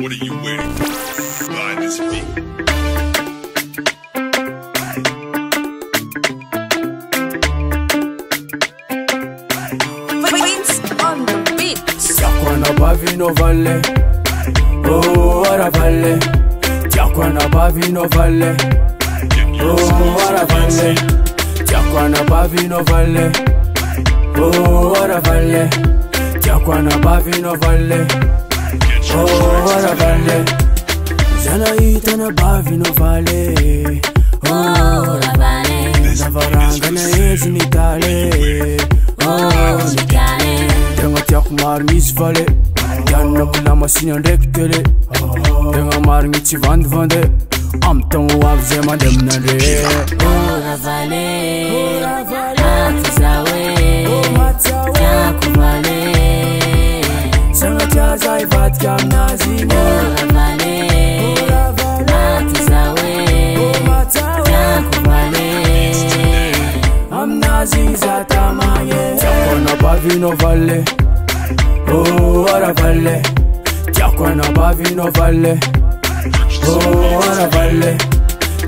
What are you waiting for? Buy this beat. Tiakwana bavino valle, oh ara valle. Tiakwana bavino valle, oh ara valle. Tiakwana bavino valle, oh ara valle. Tiakwana bavino valle, oh ara valle. Zana itana bavino valle, oh ara valle. Zavaranga na ezinitale, oh nikale. Denga tiak mar mis valle, yanna kula masina rektele. Denga mar ngichi vand vande, amton wab zema demnare. Ora vale, matizawe, tiaku vale. Sanga tiaza ivat kam nazine. Ora vale, matizawe, tiaku vale. Am naziza tamaye. Tiakwana bavino valle, oh ara valle. Tiakwana bavino valle, oh ara valle.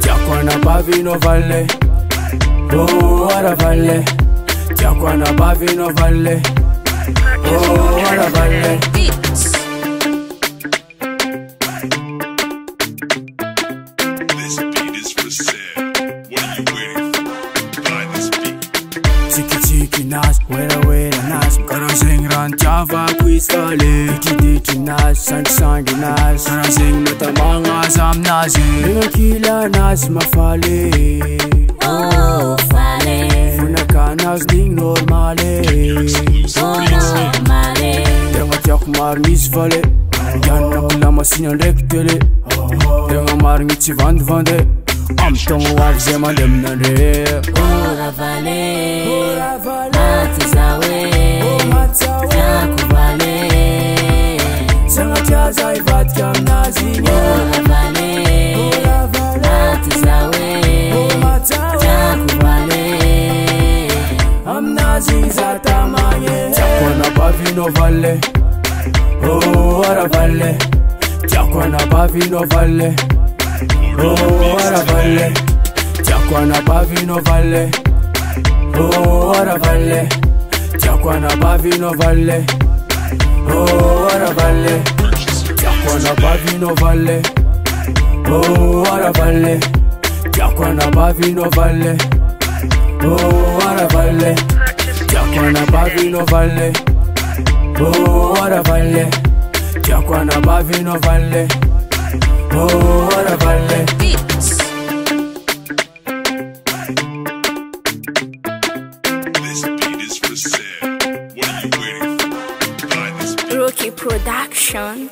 Tiakwana bavino valle, oh ara valle. Tiakwana bavino valle, oh ara valle. This beat is for sale. What are you waiting for? Buy this beat. Chiki chiki nas, wera nas. Kara sing ran java quiz vale. Diki nas, sangi nas. Kara sing matamanga zam nas. Ringa kila nas mafale. Oh fale, Funaka nas ding normale. oh normale. Denga tiak mar mis vale, yanna kula masina rektele. Denga mar ngichi vand vande, amton wab zema demnare. Ora vale, matizawe, tiaku vale. Sanga tiaza ivat kam nazine. Ora vale, matizawe, tiaku vale. Am naziza tamaye. Tiakwana bavino valle, oh ara valle. Tiakwana bavino valle, oh ara valle. Tiakwana bavino valle, oh ara valle. Tiakwana bavino valle, oh ara valle. Tiakwana bavino valle, oh ara valle. Tiakwana bavino valle, oh ara valle. Tiakwana bavino valle, oh ara valle. Tiakwana bavino valle, oh ara valle. This beat is for sale. What are you waiting for? Buy this beat. Rookie Production.